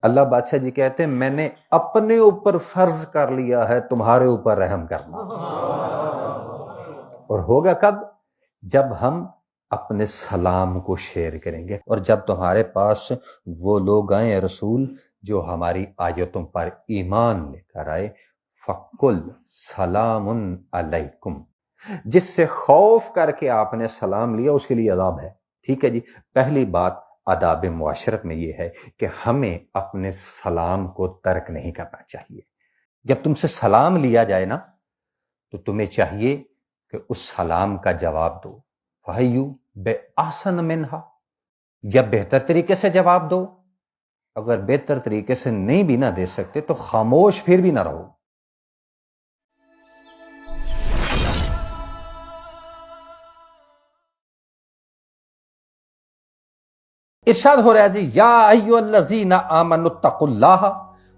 اللہ بادشاہ جی کہتے ہیں میں نے اپنے اوپر فرض کر لیا ہے تمہارے اوپر رحم کرنا، اور ہوگا کب؟ جب ہم اپنے سلام کو شیئر کریں گے، اور جب تمہارے پاس وہ لوگ آئیں رسول جو ہماری آیتوں پر ایمان لے کر آئے، فَقُلْ سَلَامٌ عَلَيْكُمْ، جس سے خوف کر کے آپ نے سلام لیا اس کے لیے عذاب ہے۔ ٹھیک ہے جی، پہلی بات آداب معاشرت میں یہ ہے کہ ہمیں اپنے سلام کو ترک نہیں کرنا چاہیے۔ جب تم سے سلام لیا جائے نا تو تمہیں چاہیے کہ اس سلام کا جواب دو، فَحَيُّوا بِأَحْسَنَ مِنْهَا، جب بہتر طریقے سے جواب دو، اگر بہتر طریقے سے نہیں بھی نہ دے سکتے تو خاموش پھر بھی نہ رہو۔ ارشاد ہو رہا ہے جی، یا ایھا الذین آمنوا اتقوا اللہ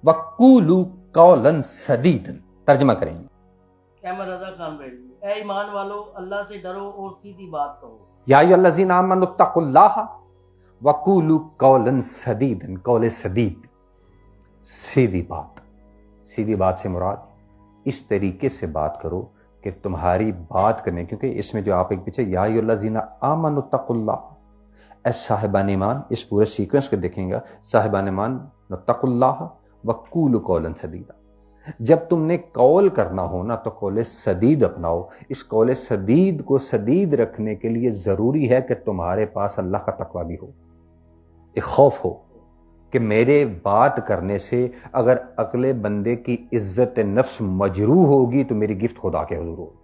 وقولوا قولا سدیدا، ترجمہ کریں گے احمد رضا خان بیٹھی، اے ایمان والو اللہ سے ڈرو اور سیدھی بات کہو۔ یا ایھا الذین آمنوا اتقوا اللہ وقولوا قولا سدیدا، قول سدید سیدھی بات، سیدھی بات سے مراد اس طریقے سے بات کرو کہ تمہاری بات کرنے، کیونکہ اس میں جو آپ ایک پیچھے یا ایھا الذین آمنوا اتقوا اللہ، اے صاحبان ایمان، اس پورے سیکوینس کو دیکھیں گا، صاحبان ایمان اتقوا اللہ وقولوا قولا سدیدا، جب تم نے قول کرنا ہو نا تو قول سدید اپناؤ۔ اس قول سدید کو سدید رکھنے کے لیے ضروری ہے کہ تمہارے پاس اللہ کا تقوی بھی ہو، ایک خوف ہو کہ میرے بات کرنے سے اگر اگلے بندے کی عزت نفس مجروح ہوگی تو میری گفت خدا کے حضور ہوگی۔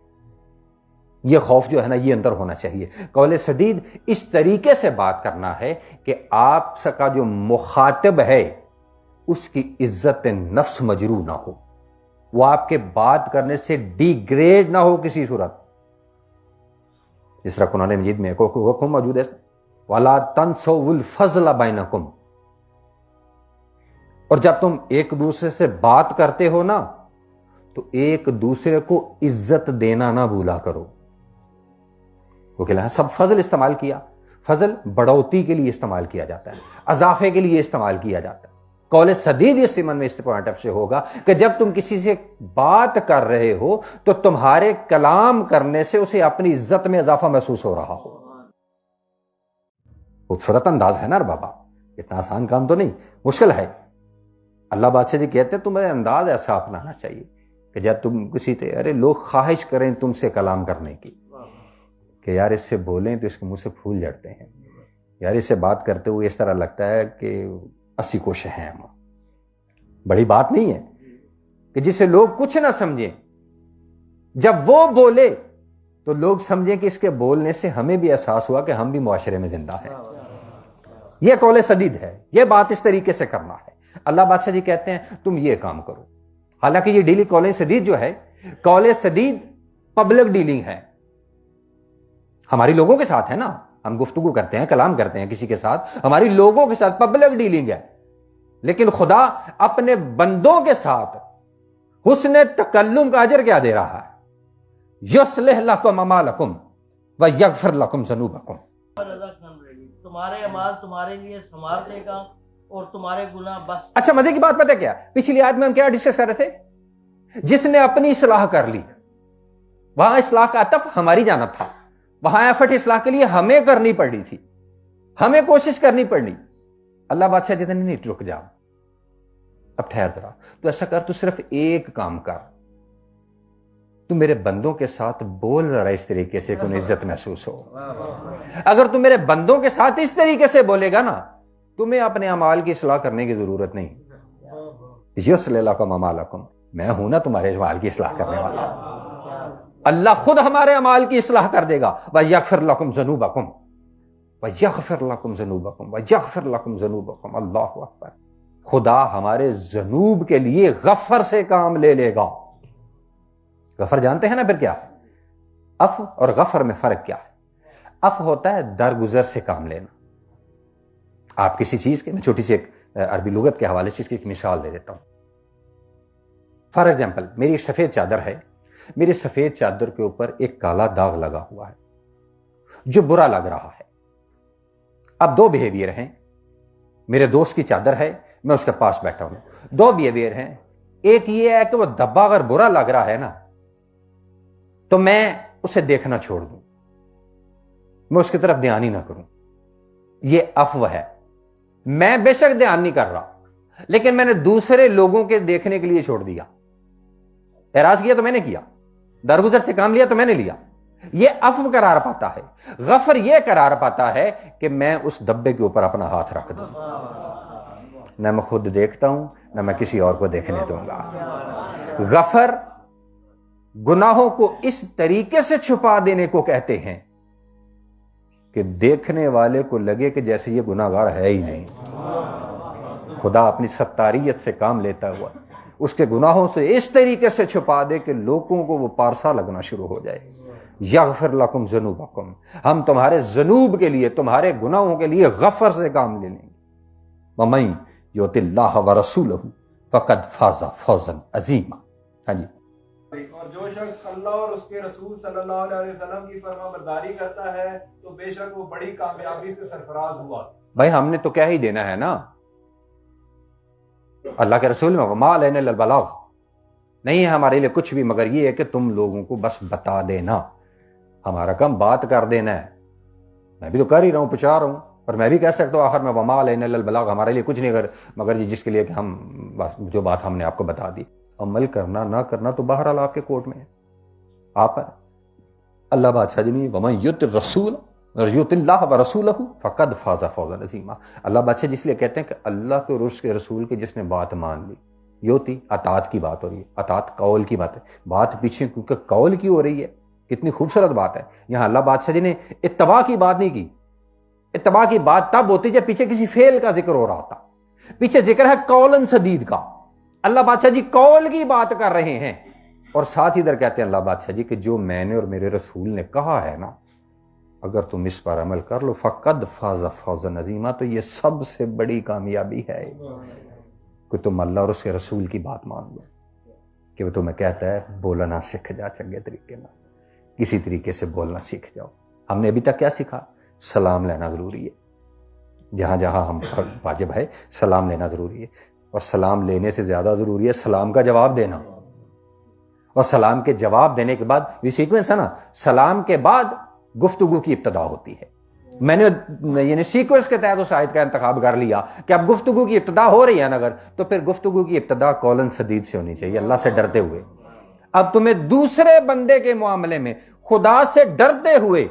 یہ خوف جو ہے نا یہ اندر ہونا چاہیے۔ قول سدید اس طریقے سے بات کرنا ہے کہ آپ کا جو مخاطب ہے اس کی عزت نفس مجروح نہ ہو، وہ آپ کے بات کرنے سے ڈی گریڈ نہ ہو کسی صورت۔ جس طرح قرآن مجید میں ایک حکم موجود ہے، وَلَا تَنْسَوْا الْفَضْلَ بَيْنَكُمْ، اور جب تم ایک دوسرے سے بات کرتے ہو نا تو ایک دوسرے کو عزت دینا نہ بھولا کرو۔ وہ کہنا سب فضل استعمال کیا، فضل بڑھوتی کے لیے استعمال کیا جاتا ہے، اضافے کے لیے استعمال کیا جاتا ہے۔ قول سدید اس سمن میں اس پوائنٹ آف سے ہوگا کہ جب تم کسی سے بات کر رہے ہو تو تمہارے کلام کرنے سے اسے اپنی عزت میں اضافہ محسوس ہو رہا ہو۔ خوبصورت انداز ہے نا بابا، اتنا آسان کام تو نہیں، مشکل ہے۔ اللہ بادشاہ جی کہتے ہیں تمہیں انداز ایسا اپنانا چاہیے کہ جب تم کسی سے ارے لوگ خواہش کریں تم سے کلام کرنے کی کہ یار اس سے بولیں تو اس کے منہ سے پھول جھڑتے ہیں، یار اس سے بات کرتے ہوئے اس طرح لگتا ہے کہ 80 کوشیں ہیں ہم۔ بڑی بات نہیں ہے کہ جسے لوگ کچھ نہ سمجھیں، جب وہ بولے تو لوگ سمجھیں کہ اس کے بولنے سے ہمیں بھی احساس ہوا کہ ہم بھی معاشرے میں زندہ ہیں۔ یہ قول سدید ہے، یہ بات اس طریقے سے کرنا ہے۔ اللہ بادشاہ جی کہتے ہیں تم یہ کام کرو، حالانکہ یہ ڈیلنگ قول سدید جو ہے، قول سدید پبلک ڈیلنگ ہے، ہماری لوگوں کے ساتھ ہے نا، ہم گفتگو کرتے ہیں، کلام کرتے ہیں کسی کے ساتھ، ہماری لوگوں کے ساتھ پبلک ڈیلنگ ہے، لیکن خدا اپنے بندوں کے ساتھ حسن تکلم کا اجر کیا دے رہا ہے؟ یصلح لکم اعمالکم ویغفر لکم ذنوبکم۔ رضا خان بیٹھی، تمہارے اعمال تمہارے لیے سنوار دے گا اور تمہارے گناہ بخش۔ اچھا مزے کی بات پتہ کیا، پچھلی آیت میں ہم کیا ڈسکس کر رہے تھے؟ جس نے اپنی اصلاح کر لی، وہاں اصلاح کا عطف ہماری جانب تھا، وہاں ایفرٹ اصلاح کے لیے ہمیں کرنی پڑی تھی، ہمیں کوشش کرنی پڑی۔ اللہ بادشاہ جتنے نہیں، رک جاؤ اب ٹھہر ذرا، تو ایسا کر، تو صرف ایک کام کر، تو میرے بندوں کے ساتھ بول ذرا اس طریقے سے کہ انہیں عزت محسوس ہو۔ اگر تم میرے بندوں کے ساتھ اس طریقے سے بولے گا نا، تمہیں اپنے اعمال کی اصلاح کرنے کی ضرورت نہیں۔ یصلح لکم اعمالکم، میں ہوں نا تمہارے اعمال کی اصلاح کرنے والا، اللہ خود ہمارے اعمال کی اصلاح کر دے گا۔ وَيَغْفِرْ لَكُمْ ذُنُوبَكُمْ وَيَغْفِرْ لَكُمْ ذُنُوبَكُمْ وَيَغْفِرْ لَكُمْ ذُنُوبَكُمْ۔ اللہ اکبر، خدا ہمارے ذنوب کے لیے غفر سے کام لے لے گا۔ غفر جانتے ہیں نا پھر کیا ہے؟ عفو اور غفر میں فرق کیا ہے؟ عفو ہوتا ہے درگزر سے کام لینا۔ آپ کسی چیز کے، میں چھوٹی سی ایک عربی لغت کے حوالے سے اس کی ایک مثال دے دیتا ہوں۔ فار ایگزامپل، میری ایک سفید چادر ہے، میرے سفید چادر کے اوپر ایک کالا داغ لگا ہوا ہے جو برا لگ رہا ہے۔ اب دو بیہیویئر ہیں، میرے دوست کی چادر ہے، میں اس کے پاس بیٹھا ہوں. دو بیہیویئر ہیں. ایک یہ ہے کہ وہ دھبا اگر برا لگ رہا ہے نا تو میں اسے دیکھنا چھوڑ دوں, میں اس کی طرف دھیان ہی نہ کروں. یہ عفو ہے. میں بے شک دھیان نہیں کر رہا لیکن میں نے دوسرے لوگوں کے دیکھنے کے لیے چھوڑ دیا. اعراض کیا تو میں نے کیا, درگزر سے کام لیا تو میں نے لیا. یہ عفو قرار پاتا ہے. غفر یہ قرار پاتا ہے کہ میں اس دبے کے اوپر اپنا ہاتھ رکھ دوں, نہ میں خود دیکھتا ہوں نہ میں کسی اور کو دیکھنے دوں گا. غفر گناہوں کو اس طریقے سے چھپا دینے کو کہتے ہیں کہ دیکھنے والے کو لگے کہ جیسے یہ گناہگار ہے ہی نہیں. خدا اپنی ستاریت سے کام لیتا ہوا اس کے گناہوں سے اس طریقے سے چھپا دے کہ لوگوں کو وہ پارسا لگنا شروع ہو جائے. یغفر لکم ذنوبکم, ہم تمہارے ذنوب کے لیے, تمہارے گناہوں کے لیے غفر سے کام لے لیں گے. وَمَن یُطِع اللَّهَ وَرَسُولَهُ فَقَدْ فَازَ فَوْزًا عَظِیمًا. ہاں جی. اور جو شخص اللہ اور اس کے رسول صلی اللہ علیہ وسلم کی فرما برداری کرتا ہے تو بے شک وہ بڑی کامیابی سے سرفراز ہوا. بھائی ہم نے تو کیا ہی دینا ہے نا, اللہ کے رسول میں وما علینا الا البلاغ, نہیں ہے ہمارے لیے کچھ بھی مگر یہ ہے کہ تم لوگوں کو بس بتا دینا, ہمارا کام بات کر دینا ہے. میں بھی تو کر ہی رہا ہوں, پہنچا رہا ہوں, اور میں بھی کہہ سکتا ہوں آخر میں وما علینا الا البلاغ, ہمارے لیے کچھ نہیں مگر جس کے لیے کہ ہم بس جو بات ہم نے آپ کو بتا دی. عمل کرنا نہ کرنا تو بہرحال آپ کے کوٹ میں ہے, آپ پر. اللہ بادشاہ جی نے ومن یطع الرسول یطع اللہ ورسولہ فقد فاز فوزا عظیما. اللہ بادشاہ جس لیے کہتے ہیں کہ اللہ کے اور اس کے رسول کے جس نے بات مان لی. یوتی اطاعت کی بات ہو رہی ہے, اطاعت قول کی بات ہے, بات پیچھے کیونکہ قول کی ہو رہی ہے. کتنی خوبصورت بات ہے. یہاں اللہ بادشاہ جی نے اتباع کی بات نہیں کی. اتباع کی بات تب ہوتی جب پیچھے کسی فعل کا ذکر ہو رہا ہوتا. پیچھے ذکر ہے قولاً سدید کا. اللہ بادشاہ جی قول کی بات کر رہے ہیں, اور ساتھ ہی ادھر کہتے ہیں اللہ بادشاہ جی کہ جو میں نے اور میرے رسول نے کہا ہے نا, اگر تم اس پر عمل کر لو فقد فاز فوزا عظیما, تو یہ سب سے بڑی کامیابی ہے کہ تم اللہ اور اس کے رسول کی بات مان لو. کہ وہ تمہیں کہتا ہے بولنا سیکھ جا چنگے طریقے میں, کسی طریقے سے بولنا سیکھ جاؤ. ہم نے ابھی تک کیا سیکھا؟ سلام لینا ضروری ہے, جہاں جہاں ہم واجب ہے سلام لینا ضروری ہے, اور سلام لینے سے زیادہ ضروری ہے سلام کا جواب دینا. اور سلام کے جواب دینے کے بعد یہ سیکوینس ہے نا, سلام کے بعد گفتگو کی ابتدا ہوتی ہے. میں نے یعنی سیکوینس کے تحت اس آیت کا انتخاب کر لیا کہ اب گفتگو کی ابتدا ہو رہی ہے نا اگر, تو پھر گفتگو کی ابتدا قولاً سدید سے ہونی چاہیے, اللہ سے ڈرتے ہوئے. اب تمہیں دوسرے بندے کے معاملے میں خدا سے ڈرتے ہوئے,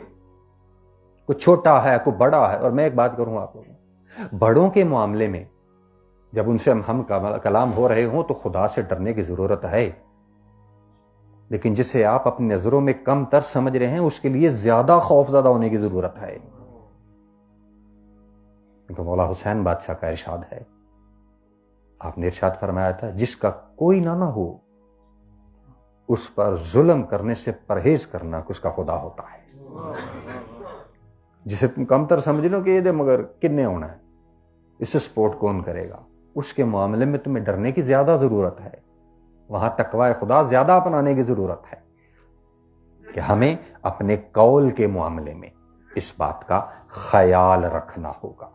کوئی چھوٹا ہے کوئی بڑا ہے, اور میں ایک بات کروں آپ لوگوں, بڑوں کے معاملے میں جب ان سے ہم کلام ہو رہے ہوں تو خدا سے ڈرنے کی ضرورت ہے, لیکن جسے آپ اپنی نظروں میں کم تر سمجھ رہے ہیں اس کے لیے زیادہ خوف زدہ ہونے کی ضرورت ہے. تو مولا حسین بادشاہ کا ارشاد ہے, آپ نے ارشاد فرمایا تھا جس کا کوئی نہ ہو اس پر ظلم کرنے سے پرہیز کرنا کہ اس کا خدا ہوتا ہے. جسے تم کم تر سمجھ لو کہ یہ دے مگر کنے ہونا ہے, اس سے سپورٹ کون کرے گا, اس کے معاملے میں تمہیں ڈرنے کی زیادہ ضرورت ہے. وہاں تقوی خدا زیادہ اپنانے کی ضرورت ہے کہ ہمیں اپنے قول کے معاملے میں اس بات کا خیال رکھنا ہوگا.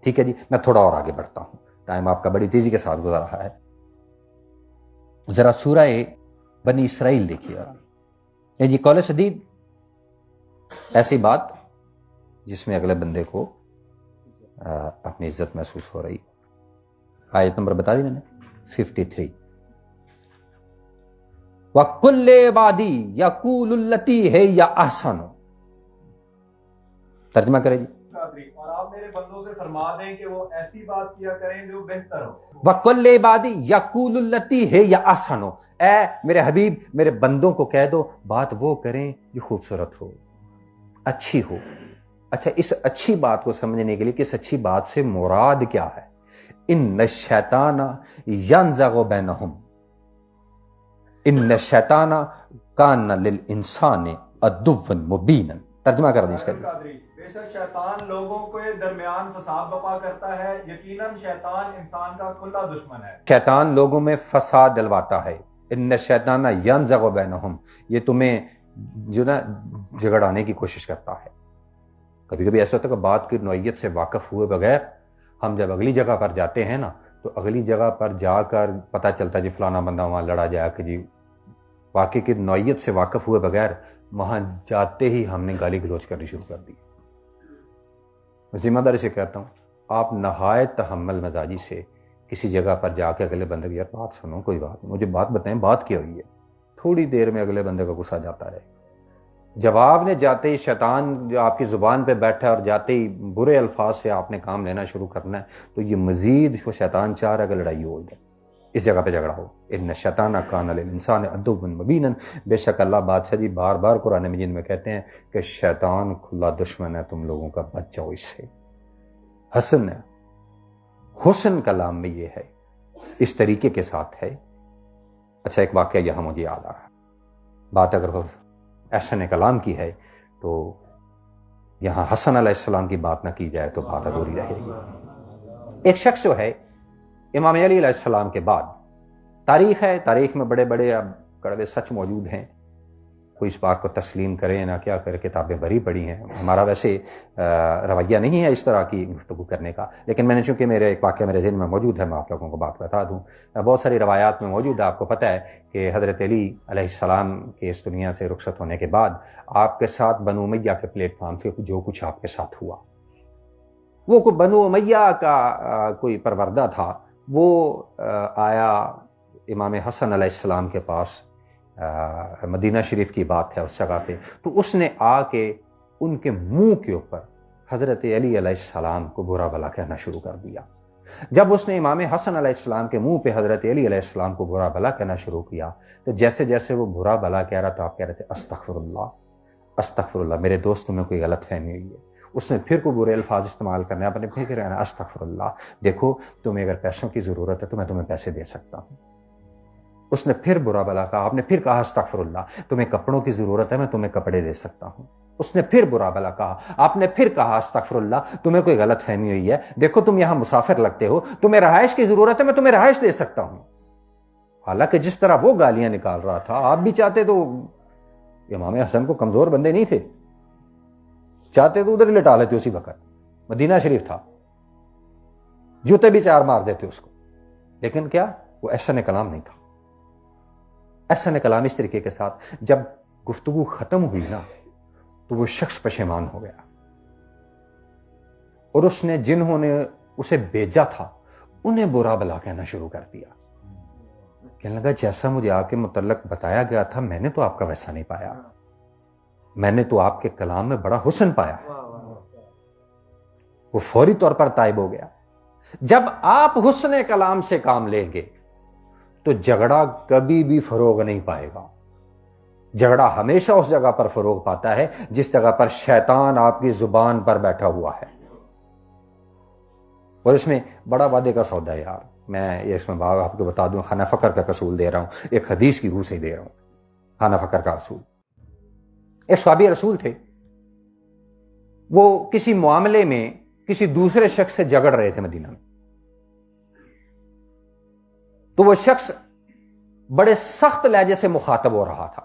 ٹھیک ہے جی, میں تھوڑا اور آگے بڑھتا ہوں, ٹائم آپ کا بڑی تیزی کے ساتھ گزر رہا ہے. ذرا سورہ بنی اسرائیل دیکھیے جی. قول سدید ایسی بات جس میں اگلے بندے کو اپنی عزت محسوس ہو رہی. آیت نمبر بتا دی میں نے 53. وَقُلْ لِعِبَادِي يَقُولُ الَّتِي هِيَ أَحْسَنُ. ترجمہ کرے جی. اور آپ میرے بندوں سے فرما دیں کہ وہ ایسی بات کیا کریں جو بہتر ہو. وَقُلْ لِعِبَادِي يَقُولُ الَّتِي هِيَ أَحْسَنُ. اے میرے حبیب میرے بندوں کو کہہ دو بات وہ کریں جو خوبصورت ہو, اچھی ہو. اچھا, اس اچھی بات کو سمجھنے کے لیے کہ اس اچھی بات سے مراد کیا ہے. ان الشیطان ینزغ بینہم, ان الشیطان کان للانسان عدوا مبینا. ترجمہ کر دیں اس کا. بے شک شیطان لوگوں کے درمیان فساد بپا کرتا ہے, یقیناً شیطان انسان کا کھلا دشمن ہے. شیطان لوگوں میں فساد ڈلواتا ہے. ان الشیطان ینزغ بینہم, یہ تمہیں جو نا جھگڑانے کی کوشش کرتا ہے. کبھی کبھی ایسا ہوتا ہے کہ بات کی نوعیت سے واقف ہوئے بغیر ہم جب اگلی جگہ پر جاتے ہیں نا تو اگلی جگہ پر جا کر پتہ چلتا جی فلانا بندہ وہاں لڑا جائے کہ جی واقعے کی نوعیت سے واقف ہوئے بغیر وہاں جاتے ہی ہم نے گالی گلوچ کرنی شروع کر دی. ذمہ داری سے کہتا ہوں آپ نہایت تحمل مزاجی سے کسی جگہ پر جا کے اگلے بندے کی یار بات سنو، کوئی بات نہیں، مجھے بات بتائیں بات کیا ہوئی ہے، تھوڑی دیر میں اگلے بندے کا غصہ جاتا ہے. جب آپ نے جاتے ہی شیطان جو آپ کی زبان پہ بیٹھا ہے اور جاتے ہی برے الفاظ سے آپ نے کام لینا شروع کرنا ہے تو یہ مزید اس کو شیطان چاہ رہا ہے کہ لڑائی ہو جائے، اس جگہ پہ جھگڑا ہو. ان الشیطان کان للانسان عدوا مبینا، بے شک اللہ بادشاہ جی بار بار قرآن مجید میں کہتے ہیں کہ شیطان کھلا دشمن ہے، تم لوگوں کا بچ جاؤ اس سے. حسن ہے، حسن کلام میں یہ ہے، اس طریقے کے ساتھ ہے. اچھا ایک واقعہ یہاں مجھے یاد آ رہا ہے. بات اگر احسن کلام کی ہے تو یہاں حسن علیہ السلام کی بات نہ کی جائے تو بات ادھوری رہے گی. ایک شخص جو ہے امام علی علیہ السلام کے بعد، تاریخ ہے، تاریخ میں بڑے بڑے اب کڑوے سچ موجود ہیں، کوئی اس بات کو تسلیم کرے نہ کیا کرے، کتابیں بھری پڑی ہیں. ہمارا ویسے رویہ نہیں ہے اس طرح کی گفتگو کرنے کا، لیکن میں نے چونکہ میرے ایک واقعہ میرے ذہن میں موجود ہے میں آپ لوگوں کو بات بتا دوں. بہت ساری روایات میں موجود ہے. آپ کو پتہ ہے کہ حضرت علی علیہ السلام کے اس دنیا سے رخصت ہونے کے بعد آپ کے ساتھ بنو امیہ کے پلیٹ فارم سے جو کچھ آپ کے ساتھ ہوا، وہ کوئی بنو امیہ کا کوئی پروردہ تھا، وہ آیا امام حسن علیہ السلام کے پاس، مدینہ شریف کی بات ہے اس جگہ پہ، تو اس نے آ کے ان کے منہ کے اوپر حضرت علی علیہ السلام کو برا بھلا کہنا شروع کر دیا. جب اس نے امام حسن علیہ السلام کے منہ پہ حضرت علی علیہ السلام کو برا بھلا کہنا شروع کیا تو جیسے جیسے وہ برا بھلا کہہ رہا تھا آپ کہہ رہے تھے استغفر اللہ استغفر اللہ، میرے دوستوں میں کوئی غلط فہمی ہوئی ہے. اس نے پھر کو برے الفاظ استعمال کرنے، آپ نے پھر کہنا استغفر اللہ، دیکھو تمہیں اگر پیسوں کی ضرورت ہے تو میں تمہیں پیسے دے سکتا ہوں. اس نے پھر برا بھلا کہا، آپ نے پھر کہا استغفر اللہ، تمہیں کپڑوں کی ضرورت ہے میں تمہیں کپڑے دے سکتا ہوں. اس نے پھر برا بھلا کہا، آپ نے پھر کہا استغفر اللہ، تمہیں کوئی غلط فہمی ہوئی ہے، دیکھو تم یہاں مسافر لگتے ہو، تمہیں رہائش کی ضرورت ہے میں تمہیں رہائش دے سکتا ہوں. حالانکہ جس طرح وہ گالیاں نکال رہا تھا آپ بھی چاہتے تو، امام حسن کو کمزور بندے نہیں تھے، چاہتے تو ادھر ہی لٹا لیتے اسی وقت، مدینہ شریف تھا، جوتے بھی چار مار دیتے اس کو. لیکن کیا وہ احسن کلام نہیں تھا. احسن کلام اس طریقے کے ساتھ جب گفتگو ختم ہوئی نا تو وہ شخص پشیمان ہو گیا، اور اس نے جنہوں نے اسے بھیجا تھا انہیں برا بھلا کہنا شروع کر دیا. کہنے لگا جیسا مجھے آپ کے متعلق بتایا گیا تھا میں نے تو آپ کا ویسا نہیں پایا، میں نے تو آپ کے کلام میں بڑا حسن پایا. وہ فوری طور پر تائب ہو گیا. جب آپ حسن کلام سے کام لیں گے تو جھگڑا کبھی بھی فروغ نہیں پائے گا. جھگڑا ہمیشہ اس جگہ پر فروغ پاتا ہے جس جگہ پر شیطان آپ کی زبان پر بیٹھا ہوا ہے. اور اس میں بڑا وعدے کا سودا ہے یار، میں یہ اس میں آپ کو بتا دوں، خانہ فقر کا اصول دے رہا ہوں، ایک حدیث کی روح سے دے رہا ہوں. خانہ فقر کا اصول، ایک صحابی رسول تھے، وہ کسی معاملے میں کسی دوسرے شخص سے جھگڑ رہے تھے مدینہ میں. تو وہ شخص بڑے سخت لہجے سے مخاطب ہو رہا تھا.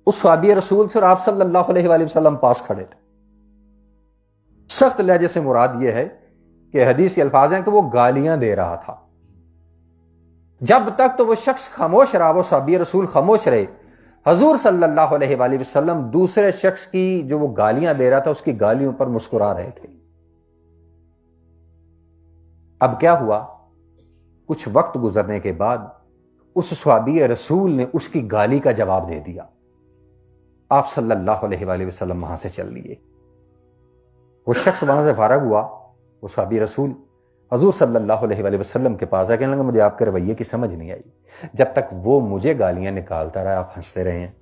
اس صحابی رسول سے اور آپ صلی اللہ علیہ وآلہ وسلم پاس کھڑے تھے. سخت لہجے سے مراد یہ ہے کہ حدیث کے الفاظ ہیں کہ وہ گالیاں دے رہا تھا. جب تک تو وہ شخص خاموش رہا، وہ صحابی رسول خاموش رہے، حضور صلی اللہ علیہ وآلہ وسلم دوسرے شخص کی جو وہ گالیاں دے رہا تھا اس کی گالیوں پر مسکرا رہے تھے. اب کیا ہوا، کچھ وقت گزرنے کے بعد اس صحابی رسول نے اس کی گالی کا جواب دے دیا. آپ صلی اللہ علیہ وآلہ وسلم وہاں سے چل لیے. وہ شخص وہاں سے فارغ ہوا، وہ صحابی رسول حضور صلی اللہ علیہ وآلہ وسلم کے پاس آیا، کہنے لگا مجھے آپ کے رویے کی سمجھ نہیں آئی. جب تک وہ مجھے گالیاں نکالتا رہا آپ ہنستے رہے ہیں،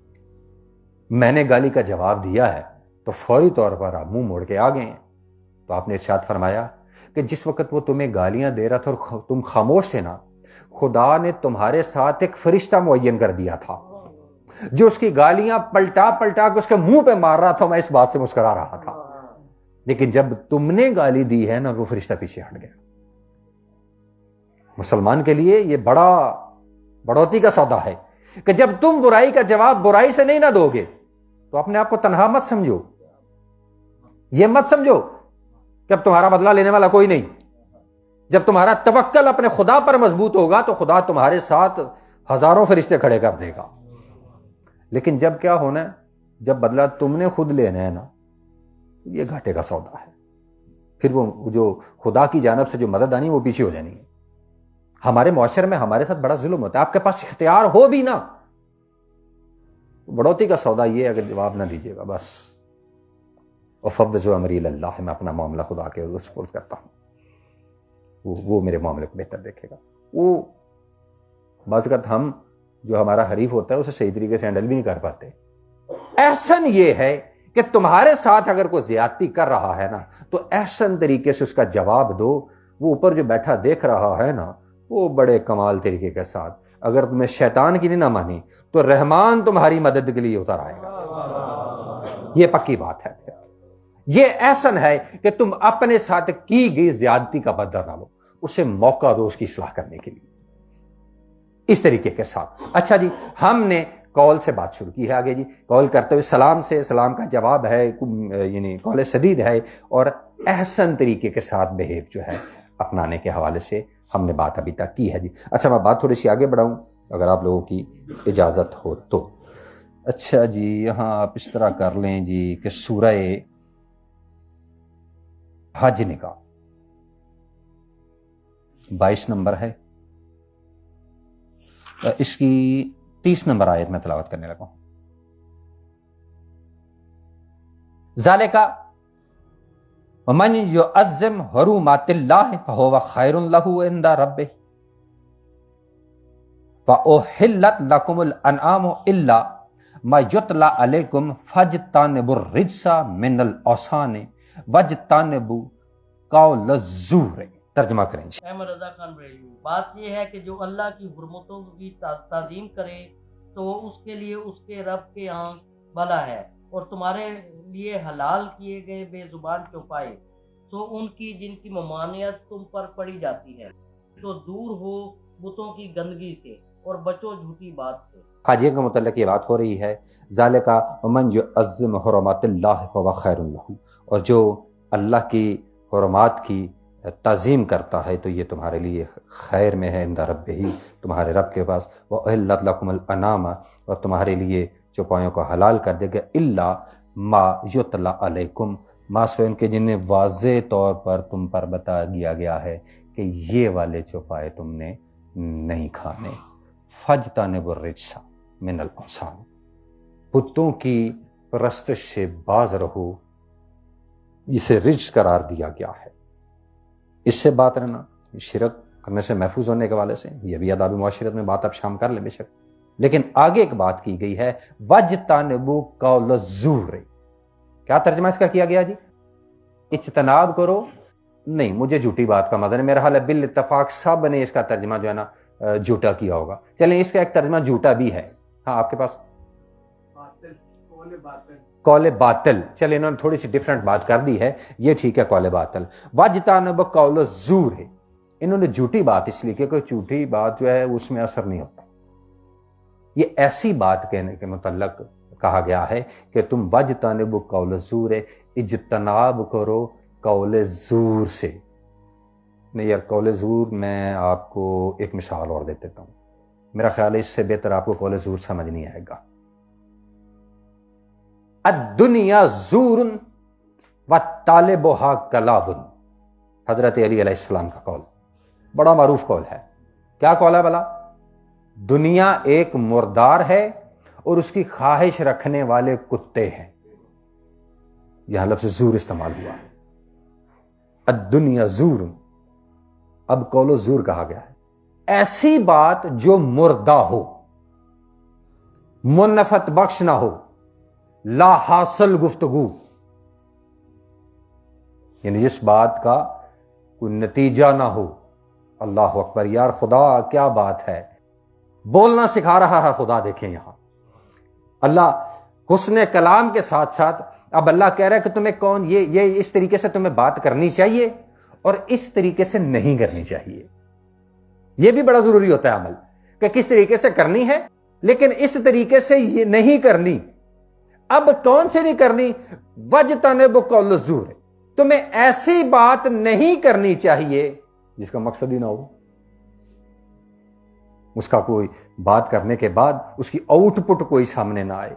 میں نے گالی کا جواب دیا ہے تو فوری طور پر آپ منہ موڑ کے آ گئے ہیں. تو آپ نے ارشاد فرمایا کہ جس وقت وہ تمہیں گالیاں دے رہا تھا اور تم خاموش تھے نا، خدا نے تمہارے ساتھ ایک فرشتہ معین کر دیا تھا جو اس کی گالیاں پلٹا پلٹا کے اس کے منہ پہ مار رہا تھا. میں اس بات سے مسکرا رہا تھا، لیکن جب تم نے گالی دی ہے نا وہ فرشتہ پیچھے ہٹ گیا. مسلمان کے لیے یہ بڑا بڑھوتی کا سودا ہے کہ جب تم برائی کا جواب برائی سے نہیں نہ دو گے تو اپنے آپ کو تنہا مت سمجھو. یہ مت سمجھو کہ اب تمہارا بدلہ لینے والا کوئی نہیں. جب تمہارا توکل اپنے خدا پر مضبوط ہوگا تو خدا تمہارے ساتھ ہزاروں فرشتے کھڑے کر دے گا. لیکن جب کیا ہونا ہے، جب بدلہ تم نے خود لینا ہے نا، یہ گھاٹے کا سودا ہے. پھر وہ جو خدا کی جانب سے جو مدد آنی وہ پیچھے ہو جانی ہے. ہمارے معاشرے میں ہمارے ساتھ بڑا ظلم ہوتا ہے. آپ کے پاس اختیار ہو بھی نا، بڑھوتی کا سودا یہ اگر جواب نہ دیجیے گا بس وفوض امری اللہ، میں اپنا معاملہ خدا کے سپرد کرتا ہوں، وہ میرے معاملے کو بہتر دیکھے گا. وہ بعض اوقات ہم جو ہمارا حریف ہوتا ہے اسے صحیح طریقے سے ہینڈل بھی نہیں کر پاتے. احسن یہ ہے کہ تمہارے ساتھ اگر کوئی زیادتی کر رہا ہے نا تو احسن طریقے سے اس کا جواب دو. وہ اوپر جو بیٹھا دیکھ رہا ہے نا وہ بڑے کمال طریقے کے ساتھ، اگر تمہیں شیطان کی نہیں نہ مانی تو رحمان تمہاری مدد کے لیے اتر آئے گا. یہ پکی بات ہے. یہ احسن ہے کہ تم اپنے ساتھ کی گئی زیادتی کا بدلہ نہ لو، اسے موقع دو اس کی اصلاح کرنے کے لیے اس طریقے کے ساتھ. اچھا جی، ہم نے کال سے بات شروع کی ہے. آگے جی کال کرتے ہوئے سلام سے، سلام کا جواب ہے یعنی کال سدید ہے، اور احسن طریقے کے ساتھ بہیو جو ہے اپنانے کے حوالے سے ہم نے بات ابھی تک کی ہے جی. اچھا میں بات تھوڑی سی آگے بڑھاؤں اگر آپ لوگوں کی اجازت ہو تو. اچھا جی یہاں آپ اس طرح کر لیں جی کہ سورہ حج نکاح 22 نمبر ہے، اس کی 30 نمبر آیت میں تلاوت کرنے لگا ہوں. ذالک ومن یعظم حرمات اللہ فہو خیر لہ عند ربہ وأحلت لکم الانعام الا ما یتلی علیکم فاجتنبوا الرجس من الاوثان واجتنبوا قول الزور. ترجمہ کریں جی. احمد رضا خان بریلوی. بات یہ ہے کہ جو اللہ کی حرمتوں کی تعظیم کرے تو وہ اس کے لیے اس کے رب کے ہاں بھلا ہے، اور تمہارے لیے حلال کیے گئے بے زبان چوپائے سو ان کی جن کی ممانعت تم پر پڑی جاتی ہے تو دور ہو بتوں کی گندگی سے اور بچو جھوٹی بات سے. حاجی کے متعلق یہ بات ہو رہی ہے. ذالک ومن یعظم حرمات اللہ فہو خیر لہ، اور جو اللہ کی حرمات کی تعظیم کرتا ہے تو یہ تمہارے لیے خیر میں ہے عند ربہ، تمہارے رب کے پاس. وأحلت لکم الانعام، اور تمہارے لیے چوپایوں کو حلال کر دے گا. الا ما یتلی علیکم، ما سوائے ان کے جنہیں واضح طور پر تم پر بتا دیا گیا ہے کہ یہ والے چوپائے تم نے نہیں کھانے. فاجتنبوا الرجس من الاوثان، بتوں کی پرستش سے باز رہو، جسے رجس قرار دیا گیا ہے. اس سے بات رہنا شرک کرنے سے محفوظ ہونے کے حوالے سے یہ بھی آداب معاشرت میں بات اب شام کر لیں بے شک. لیکن آگے ایک بات کی گئی ہے وَاجْتَنِبُوا قَوْلَ الزُّورِ. کیا ترجمہ اس کا کیا گیا جی؟ اجتناب کرو. نہیں، مجھے جھوٹی بات کا مطلب ہے، میرا حال ہے بالاتفاق سب نے اس کا ترجمہ جو ہے نا جھوٹا کیا ہوگا. چلیں اس کا ایک ترجمہ جھوٹا بھی ہے. ہاں آپ کے پاس قول باطل. چلے انہوں نے تھوڑی سی ڈیفرنٹ بات کر دی ہے، یہ ٹھیک ہے قول باطل. واجتنبوا قول الزور ہے، انہوں نے جھوٹی بات اس لیے کہ کوئی جھوٹی بات جو ہے اس میں اثر نہیں ہوتا. یہ ایسی بات کہنے کے متعلق کہا گیا ہے کہ تم واجتنبوا قول الزور، اجتناب کرو قول زور سے. نہیں یار، قول زور میں آپ کو ایک مثال اور دے دیتا ہوں، میرا خیال ہے اس سے بہتر آپ کو قول زور سمجھ نہیں آئے گا. الدنیا زور وطالبها کلاب، حضرت علی علیہ السلام کا قول، بڑا معروف قول ہے. کیا قول ہے بلا؟ دنیا ایک مردار ہے اور اس کی خواہش رکھنے والے کتے ہیں. یہاں لفظ زور استعمال ہوا. الدنیا زور، اب قول زور کہا گیا ہے ایسی بات جو مردہ ہو، منفعت بخش نہ ہو، لا حاصل گفتگو، یعنی جس بات کا کوئی نتیجہ نہ ہو. اللہ اکبر، یار خدا کیا بات ہے، بولنا سکھا رہا ہے خدا. دیکھیں یہاں اللہ حسن کلام کے ساتھ ساتھ اب اللہ کہہ رہا ہے کہ تمہیں کون یہ اس طریقے سے تمہیں بات کرنی چاہیے اور اس طریقے سے نہیں کرنی چاہیے. یہ بھی بڑا ضروری ہوتا ہے عمل کہ کس طریقے سے کرنی ہے، لیکن اس طریقے سے یہ نہیں کرنی. اب کون سے نہیں کرنی؟ واجتنبوا قول الزور، تمہیں ایسی بات نہیں کرنی چاہیے جس کا مقصد ہی نہ ہو، اس کا کوئی بات کرنے کے بعد اس کی آؤٹ پٹ کوئی سامنے نہ آئے.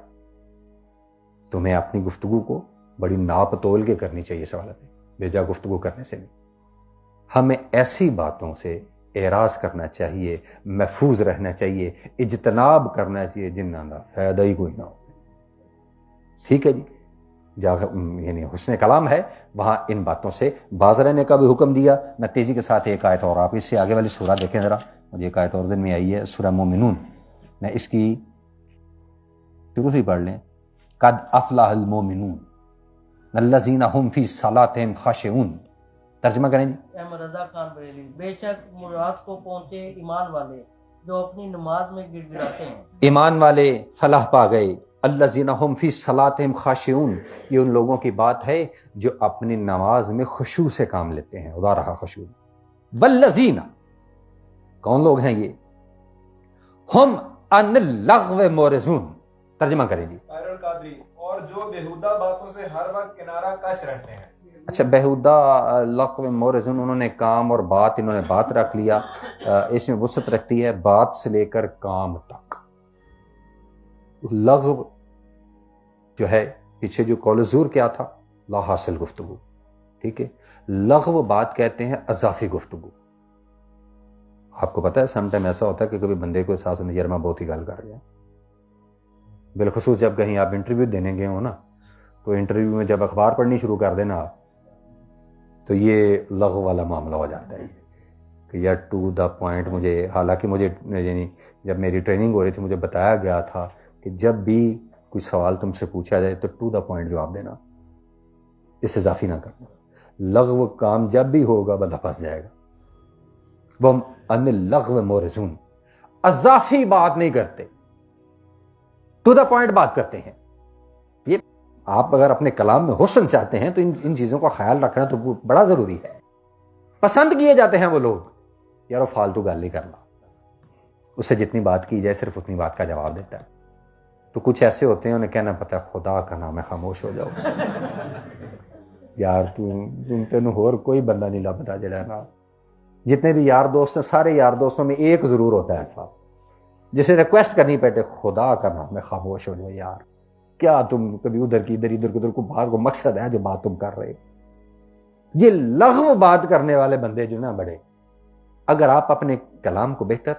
تمہیں اپنی گفتگو کو بڑی ناپ تول کے کرنی چاہیے، سوال ہے بے جا گفتگو کرنے سے نہیں. ہمیں ایسی باتوں سے اعراض کرنا چاہیے، محفوظ رہنا چاہیے، اجتناب کرنا چاہیے جن کا فائدہ ہی کوئی نہ ہو. ٹھیک ہے جی، یعنی حسن کلام ہے وہاں ان باتوں سے باز رہنے کا بھی حکم دیا. میں تیزی کے ساتھ ایک آیت اور، آپ اس سے آگے والی سورہ دیکھیں ذرا، مجھے ایک آیت اور دن میں آئی ہے سورہ مومنون، میں اس کی شروع سے ہی پڑھ لیں. قد افلح المومنون الذین هم فی صلاتهم خاشعون. ترجمہ کریں جی. احمد رضا خان بریلوی. بے شک مراد کو پہنچے ایمان والے جو اپنی نماز میں گڑ گڑاتے ہیں. ایمان والے فلاح پا گئے. الذین هم فی صلاتهم خاشعون، یہ ان لوگوں کی بات ہے جو اپنی نماز میں خشوع سے کام لیتے ہیں. خدا رہا خشوع. والذین، کون لوگ ہیں یہ؟ ہم عن اللغو معرضون. ترجمہ کریں جی. قادری، اور جو بےہودہ باتوں سے ہر وقت کنارہ کش رہتے ہیں. اچھا، بےہودہ لغو معرضون، انہوں نے کام اور بات، انہوں نے بات رکھ لیا. اس میں وسعت رکھتی ہے بات سے لے کر کام تک. لغو جو ہے پیچھے جو قول زور کیا تھا، لا حاصل گفتگو. ٹھیک ہے، لغو بات کہتے ہیں اضافی گفتگو. آپ کو پتہ ہے سم ٹائم ایسا ہوتا ہے کہ کبھی بندے کو احساس ہوتا ہے یار میں بہت ہی گل کر گیا. بالخصوص جب کہیں آپ انٹرویو دینے گئے ہو نا، تو انٹرویو میں جب اخبار پڑھنی شروع کر دینا آپ، تو یہ لغو والا معاملہ ہو جاتا ہے کہ یار ٹو دا پوائنٹ. مجھے حالانکہ مجھے یعنی جب میری ٹریننگ ہو رہی تھی مجھے بتایا گیا تھا کہ جب بھی کوئی سوال تم سے پوچھا جائے تو ٹو دا پوائنٹ جواب دینا، اس سے اضافی نہ کرنا. لغو کام جب بھی ہوگا بندہ پھنس جائے گا. وہ ان اللغو معرضون، اضافی بات نہیں کرتے، ٹو دا پوائنٹ بات کرتے ہیں. یہ آپ اگر اپنے کلام میں حسن چاہتے ہیں تو ان چیزوں کا خیال رکھنا تو بڑا ضروری ہے. پسند کیے جاتے ہیں وہ لوگ، یار وہ فالتو گل نہیں کرنا، اس سے جتنی بات کی جائے صرف اتنی بات کا جواب دیتا ہے. تو کچھ ایسے ہوتے ہیں انہیں کہنا پتا ہے خدا کا نام ہے خاموش ہو جاؤ. یار تینوں اور کوئی بندہ نہیں لبھدا جڑا نا. جتنے بھی یار دوست ہیں سارے یار دوستوں میں ایک ضرور ہوتا ہے ایسا جسے ریکویسٹ کرنی پڑتے خدا کا نام ہے خاموش ہو جاؤ. یار کیا تم کبھی ادھر کی ادھر کو بات کو مقصد ہے جو بات تم کر رہے. یہ لغو بات کرنے والے بندے جو نا بڑے، اگر آپ اپنے کلام کو بہتر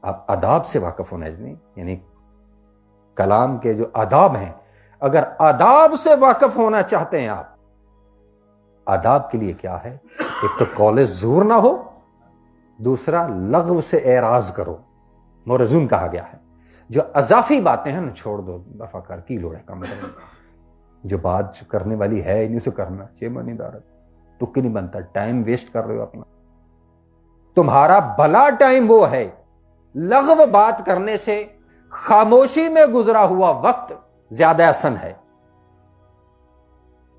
آپ آداب سے واقف ہونا چاہیے، یعنی کلام کے جو آداب ہیں، اگر آداب سے واقف ہونا چاہتے ہیں آپ، آداب کے لیے کیا ہے؟ ایک تو قول زور نہ ہو، دوسرا لغو سے اعراض کرو. معرضون کہا گیا ہے. جو اضافی باتیں ہیں نا چھوڑ دو، دفع کر کی لوڑ ہے کام کرنے. جو بات کرنے والی ہے انہیں سے کرنا چیمہ نہیں دارت تو نہیں بنتا. ٹائم ویسٹ کر رہے ہو اپنا. تمہارا بھلا ٹائم وہ ہے. لغو بات کرنے سے خاموشی میں گزرا ہوا وقت زیادہ حسن ہے.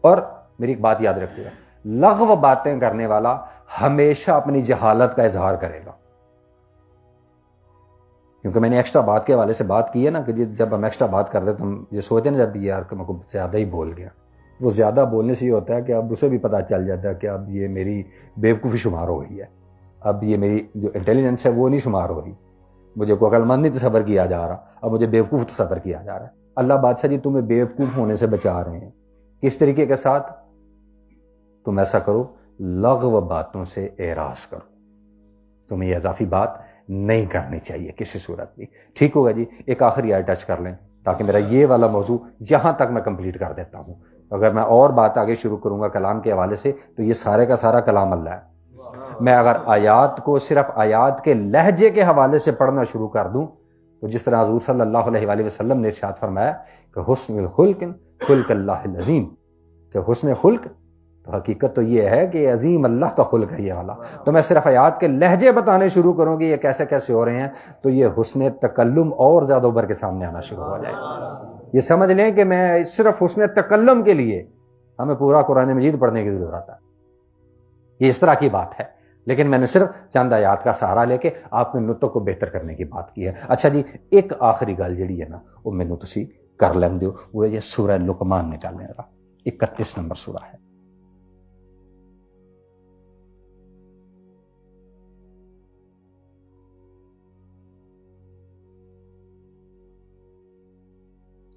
اور میری ایک بات یاد رکھیے گا، لغو باتیں کرنے والا ہمیشہ اپنی جہالت کا اظہار کرے گا. کیونکہ میں نے ایکسٹرا بات کے حوالے سے بات کی ہے نا کہ جب ہم ایکسٹرا بات کرتے تو ہم یہ سوچتے ہیں نا جب یار کہ میں کو زیادہ ہی بول گیا. وہ زیادہ بولنے سے یہ ہوتا ہے کہ اب اسے بھی پتہ چل جاتا ہے کہ اب یہ میری بیوقوفی شمار ہو گئی ہے، اب یہ میری جو انٹیلیجنس ہے وہ نہیں شمار ہو رہی، مجھے کوئی عقل مند نہیں تصور کیا جا رہا، اب مجھے بیوقوف تصور کیا جا رہا ہے. اللہ بادشاہ جی تمہیں بیوقوف ہونے سے بچا رہے ہیں. کس طریقے کے ساتھ؟ تم ایسا کرو، لغو باتوں سے اعراض کرو. تمہیں یہ اضافی بات نہیں کرنی چاہیے کسی صورت بھی. ٹھیک ہوگا جی. ایک آخری آیت ٹچ کر لیں تاکہ میرا یہ والا موضوع یہاں تک میں کمپلیٹ کر دیتا ہوں. اگر میں اور بات آگے شروع کروں گا کلام کے حوالے سے تو یہ سارے کا سارا کلام اللہ ہے. میں اگر آیات کو صرف آیات کے لہجے کے حوالے سے پڑھنا شروع کر دوں تو جس طرح حضور صلی اللہ علیہ وآلہ وسلم نے ارشاد فرمایا کہ حسن الخلق خلق اللہ العظیم، کہ حسن خلق تو حقیقت تو یہ ہے کہ عظیم اللہ کا خلق ہے یہ والا. تو میں صرف آیات کے لہجے بتانے شروع کروں گی یہ کیسے کیسے ہو رہے ہیں تو یہ حسن تکلم اور زیادہ ابھر کے سامنے آنا شروع ہو جائے گا. یہ سمجھ لیں کہ میں صرف حسن تکلم کے لیے ہمیں پورا قرآن مجید پڑھنے کی ضرورت ہے. یہ اس طرح کی بات ہے، لیکن میں نے صرف چند آیات کا سہارا لے کے آپ نے نطق کو بہتر کرنے کی بات کی ہے. اچھا جی، ایک آخری گل جڑی ہے نا وہ مینوں تسی کر لیں دیو، وہ یہ سورہ لقمان نکالنے والا 31 نمبر سورہ ہے.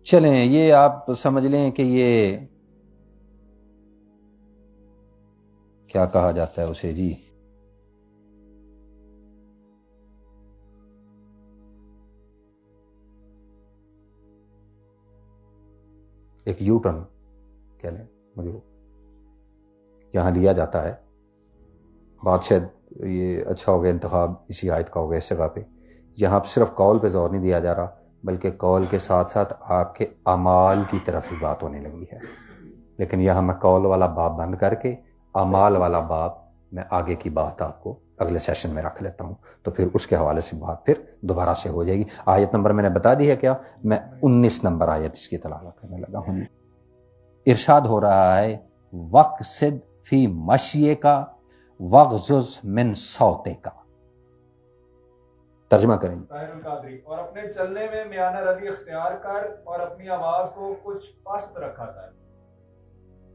چلیں یہ آپ سمجھ لیں کہ یہ کیا کہا جاتا ہے اسے جی، ایک یو ٹرن کہہ لیں، مجھے یہاں لیا جاتا ہے بات، شاید یہ اچھا ہو گیا انتخاب اسی آیت کا ہو گیا اس جگہ پہ، جہاں صرف قول پہ زور نہیں دیا جا رہا بلکہ قول کے ساتھ ساتھ آپ کے اعمال کی طرف ہی بات ہونے لگی ہے، لیکن یہاں میں قول والا باب بند کر کے اعمال والا باب میں آگے کی بات آپ کو اگلے سیشن میں رکھ لیتا ہوں، تو پھر اس کے حوالے سے بات پھر دوبارہ سے ہو جائے گی۔ آیت نمبر میں نے بتا دی ہے کیا، میں 19 نمبر آیت اس کی تلاوت کرنے لگا ہوں۔ ارشاد ہو رہا ہے وقصد فی مشیے کا وغزز من صوتے کا، ترجمہ کریں گے طاہر القادری، اور اپنے چلنے میں میانہ روی اختیار کر اور اپنی آواز کو کچھ پست رکھا کر۔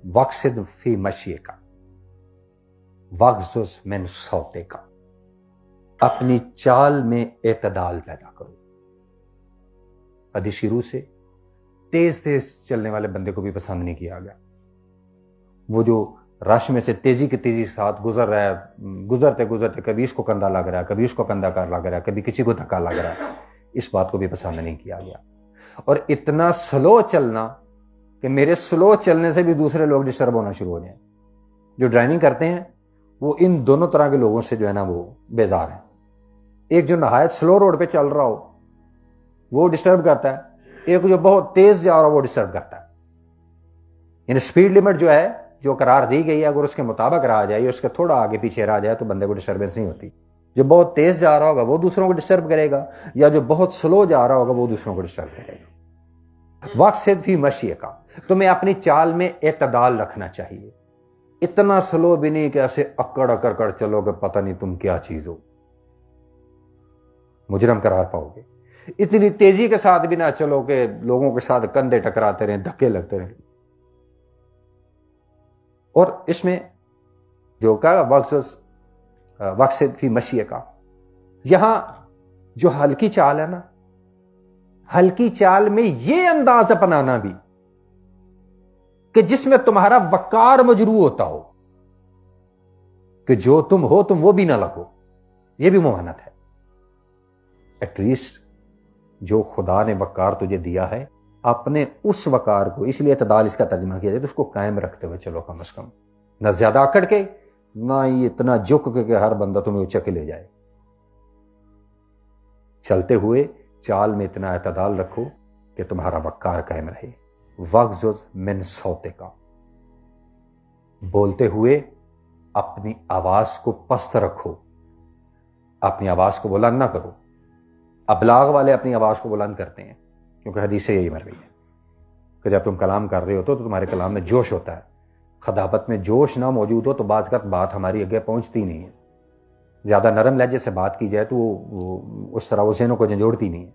وقصد فی مشیے کا وغزز من صوتے کا، اپنی چال میں اعتدال پیدا کرو۔ حدیث شروع سے تیز چلنے والے بندے کو بھی پسند نہیں کیا گیا، وہ جو رش میں سے تیزی کے ساتھ گزر رہا ہے، گزرتے گزرتے کبھی اس کو کندھا لگ رہا ہے، کبھی اس کو کندھا لگ رہا ہے، کبھی کسی کو دھکا لگ رہا ہے، اس بات کو بھی پسند نہیں کیا گیا۔ اور اتنا سلو چلنا کہ میرے سلو چلنے سے بھی دوسرے لوگ ڈسٹرب ہونا شروع ہو جائیں۔ جو ڈرائیونگ کرتے ہیں وہ ان دونوں طرح کے لوگوں سے جو ہے نا وہ بیزار ہیں۔ ایک جو نہایت سلو روڈ پہ چل رہا ہو وہ ڈسٹرب کرتا ہے، ایک جو بہت تیز جا رہا ہو وہ ڈسٹرب کرتا ہے۔ یعنی سپیڈ لمٹ جو ہے جو قرار دی گئی ہے اگر اس کے مطابق رہا جائے، اس کے تھوڑا آگے پیچھے رہا جائے تو بندے کو ڈسٹربنس نہیں ہوتی۔ جو بہت تیز جا رہا ہوگا وہ دوسروں کو ڈسٹرب کرے گا، یا جو بہت سلو جا رہا ہوگا وہ دوسروں کو ڈسٹرب کرے گا۔ وقصد فی مشیے کا، تمہیں اپنی چال میں اعتدال رکھنا چاہیے، اتنا سلو بھی نہیں کہ ایسے اکڑ اکڑ کر چلو کہ پتہ نہیں تم کیا چیز ہو، مجرم قرار پاؤ گے۔ اتنی تیزی کے ساتھ بھی نہ چلو کہ لوگوں کے ساتھ کندھے ٹکراتے رہیں، دھکے لگتے رہیں۔ اور اس میں جو کہا وقصد فی مشیے کا، یہاں جو ہلکی چال ہے نا، ہلکی چال میں یہ انداز اپنانا بھی کہ جس میں تمہارا وقار مجروح ہوتا ہو، کہ جو تم ہو تم وہ بھی نہ لگو، یہ بھی ممانعت ہے۔ ایٹ لیسٹ جو خدا نے وقار تجھے دیا ہے اپنے اس وقار کو، اس لیے اعتدال اس کا ترجمہ کیا جائے تو اس کو قائم رکھتے ہوئے چلو، کم از کم نہ زیادہ اکڑ کے، نہ ہی اتنا جھک کے کہ ہر بندہ تمہیں اچک لے جائے۔ چلتے ہوئے چال میں اتنا اعتدال رکھو کہ تمہارا وقار قائم رہے۔ وغزز من صوتے کا، بولتے ہوئے اپنی آواز کو پست رکھو، اپنی آواز کو بلند نہ کرو۔ ابلاغ والے اپنی آواز کو بلند کرتے ہیں کیونکہ حدیث سے یہی مر رہی ہے کہ جب تم کلام کر رہے ہوتے تو تمہارے کلام میں جوش ہوتا ہے، خطابت میں جوش نہ موجود ہو تو بعض کا بات ہماری آگے پہنچتی نہیں ہے۔ زیادہ نرم لہجے سے بات کی جائے تو وہ اس طرح وہ ذہنوں کو جھنجھوڑتی نہیں ہے۔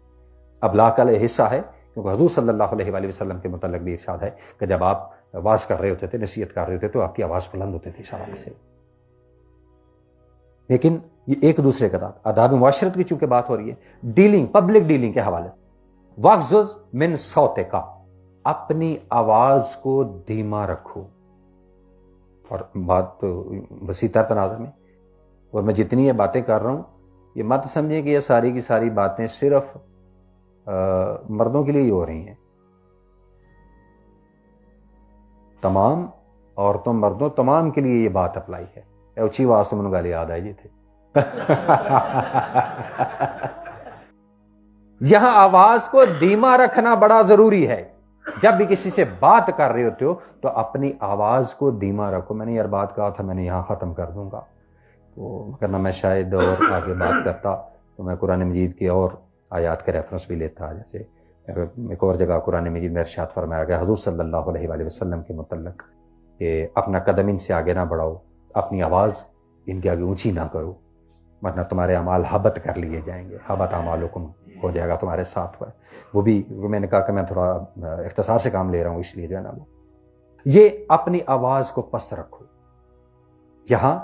ابلاغ کا حصہ ہے، کیونکہ حضور صلی اللہ علیہ وآلہ وسلم کے متعلق بھی ارشاد ہے کہ جب آپ آواز کر رہے ہوتے تھے، نصیحت کر رہے ہوتے تو آپ کی آواز بلند ہوتی تھی اس حوالے سے۔ لیکن یہ ایک دوسرے کے ساتھ آداب معاشرت کی چونکہ بات ہو رہی ہے، ڈیلنگ، پبلک ڈیلنگ کے حوالے سے، وغزز من صوتے کا، اپنی آواز کو دھیما رکھو۔ اور بات وسیع تر تناظر میں، اور میں جتنی یہ باتیں کر رہا ہوں یہ مت سمجھیں کہ یہ ساری کی ساری باتیں صرف مردوں کے لیے ہی ہو رہی ہیں، تمام عورتوں مردوں تمام کے لیے یہ بات اپلائی ہے۔ اچھی واسطے من گالی یاد آئی جی تھے۔ یہاں آواز کو دھیما رکھنا بڑا ضروری ہے۔ جب بھی کسی سے بات کر رہے ہوتے ہو تو اپنی آواز کو دھیما رکھو۔ میں نے یار بات کہا تھا میں نے یہاں ختم کر دوں گا، تو کرنا میں شاید اور آگے بات کرتا تو میں قرآن مجید کی اور آیات کے ریفرنس بھی لیتا، جیسے ایک اور جگہ قرآن مجید میں ارشاد فرمایا گیا حضور صلی اللہ علیہ وآلہ وسلم کے متعلق کہ اپنا قدم ان سے آگے نہ بڑھاؤ، اپنی آواز ان کے آگے اونچی نہ کرو ورنہ تمہارے اعمال حبت کر لیے جائیں گے، حبت اعمالکم ہو جائے گا تمہارے ساتھ۔ وہ بھی میں نے کہا کہ میں تھوڑا اختصار سے کام لے رہا ہوں اس لیے جو ہے نا وہ یہ اپنی آواز کو پست رکھو۔ یہاں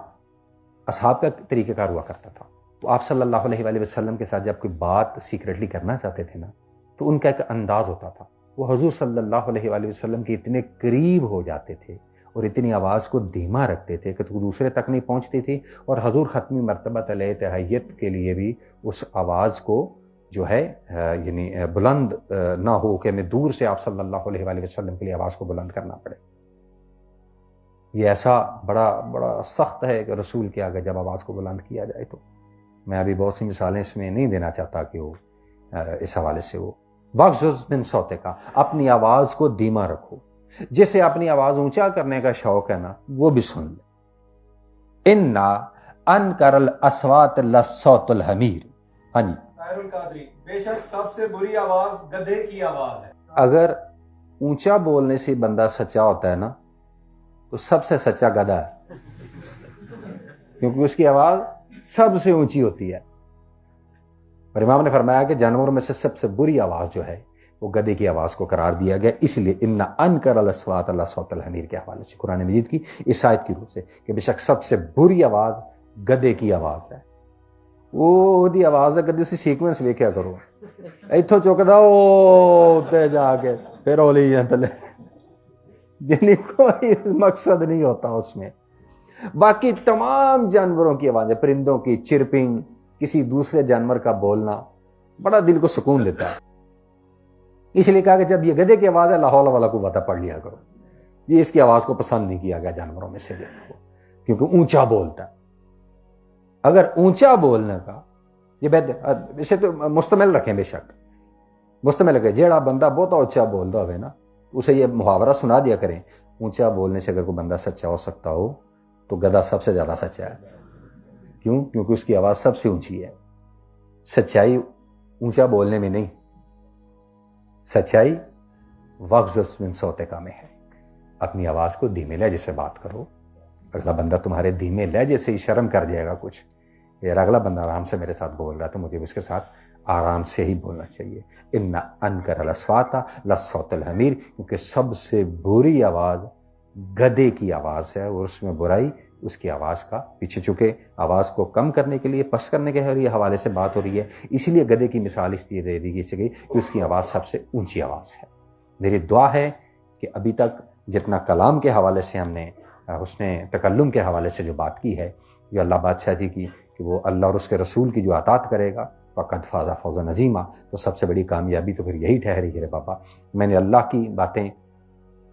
اصحاب کا طریقہ کار ہوا کرتا تھا، تو آپ صلی اللہ علیہ وآلہ وسلم کے ساتھ جب کوئی بات سیکریٹلی کرنا چاہتے تھے نا تو ان کا ایک انداز ہوتا تھا وہ حضور صلی اللہ علیہ وآلہ وسلم کے اتنے قریب ہو جاتے تھے اور اتنی آواز کو دھیما رکھتے تھے کہ تو دوسرے تک نہیں پہنچتی تھی، اور حضور ختمی مرتبہ علیہ تحیت کے لیے بھی اس آواز کو جو ہے یعنی بلند نہ ہو کہ میں دور سے آپ صلی اللہ علیہ وآلہ وسلم کے لیے آواز کو بلند کرنا پڑے۔ یہ ایسا بڑا سخت ہے کہ رسول کے آگے جب آواز کو بلند کیا جائے تو میں ابھی بہت سی مثالیں اس میں نہیں دینا چاہتا کہ وہ اس حوالے سے وہ وَغْضُضْ مِن صَوْتِكَ، اپنی آواز کو دھیما رکھو۔ جسے اپنی آواز اونچا کرنے کا شوق ہے نا وہ بھی سن لے۔ اِنَّا أَنْكَرَ الْأَصْوَاتِ لَصَوْتُ الْحَمِيرِ، ہاں جی، طاہر القادری، بے شک سب سے بری آواز گدھے کی آواز ہے۔ اگر اونچا بولنے سے بندہ سچا ہوتا ہے نا تو سب سے سچا گدھا ہے، کیونکہ اس کی آواز سب سے اونچی ہوتی ہے۔ اور امام نے فرمایا کہ جانوروں میں سے سب سے بری آواز جو ہے وہ گدھے کی آواز کو قرار دیا گیا، اس لیے ان انکر الاصوات لصوت الحمیر کے حوالے سے قرآن مجید کی اس آیت کی روح سے کہ بے شک سب سے بری آواز گدھے کی آواز ہے۔ وہ دی آواز ہے گدھے اسی سیکوینس ویکھیا کرو، ایتھوں چکدا او تے جا کے پھر اولی تلے، یعنی کوئی مقصد نہیں ہوتا اس میں۔ باقی تمام جانوروں کی آوازیں، پرندوں کی چرپنگ، کسی دوسرے جانور کا بولنا بڑا دل کو سکون دیتا ہے۔ اس لیے کہا کہ جب یہ گدھے کی آواز ہے لا حول ولا قوت پڑھ لیا کرو، یہ اس کی آواز کو پسند نہیں کیا گیا جانوروں میں سے کیونکہ اونچا بولتا ہے۔ اگر اونچا بولنے کا یہ اسے تو مستمل رکھیں، بے شک مستمل رکھیں، جیڑا بندہ بہت اونچا بولتا ہوئے نا اسے یہ محاورہ سنا دیا کریں، اونچا بولنے سے اگر کوئی بندہ سچا ہو سکتا ہو تو گدھا سب سے زیادہ سچا ہے۔ کیوں؟ کیونکہ اس کی آواز سب سے اونچی ہے۔ سچائی اونچا بولنے میں نہیں، سچائی وَغْضُضْ مِن صَوْتِكَ میں ہے۔ اپنی آواز کو دھیمے لہجے سے بات کرو، اگلا بندہ تمہارے دھیمے لہجے سے ہی شرم کر جائے گا کچھ، یار اگلا بندہ آرام سے میرے ساتھ بول رہا ہے تو مجھے اس کے ساتھ آرام سے ہی بولنا چاہیے۔ ان انکر الاصوات لصوت الحمیر، کیونکہ سب سے بری آواز گدھے کی آواز ہے، اور اس میں برائی اس کی آواز کا پیچھے، چکے آواز کو کم کرنے کے لیے پس کرنے کے حوالے سے بات ہو رہی ہے، اسی لیے گدھے کی مثال اس لیے دے دی گئی کہ اس کی آواز سب سے اونچی آواز ہے۔ میری دعا ہے کہ ابھی تک جتنا کلام کے حوالے سے ہم نے حسن تکلم کے حوالے سے جو بات کی ہے، جو اللہ بادشاہ جی کی کہ وہ اللہ اور اس کے رسول کی جو اطاعت کرے گا فقد فاز فوزا عظیما، تو سب سے بڑی کامیابی تو پھر یہی ٹھہری ہے۔ بابا میں نے اللہ کی باتیں،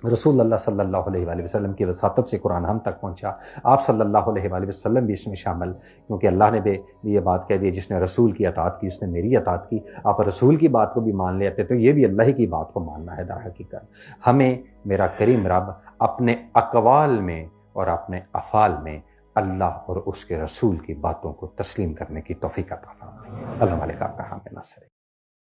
رسول اللہ صلی اللہ علیہ وآلہ وسلم کی وساطت سے قرآن ہم تک پہنچا، آپ صلی اللہ علیہ وآلہ وسلم بھی اس میں شامل، کیونکہ اللہ نے بھی یہ بات کہہ دی جس نے رسول کی اطاعت کی اس نے میری اطاعت کی۔ آپ رسول کی بات کو بھی مان لیتے تو یہ بھی اللہ ہی کی بات کو ماننا ہے۔ در حقیقت ہمیں میرا کریم رب اپنے اقوال میں اور اپنے افعال میں اللہ اور اس کے رسول کی باتوں کو تسلیم کرنے کی توفیق عطا فرمائے۔ اللہ مالک آپ کا حامد ناصر ہے۔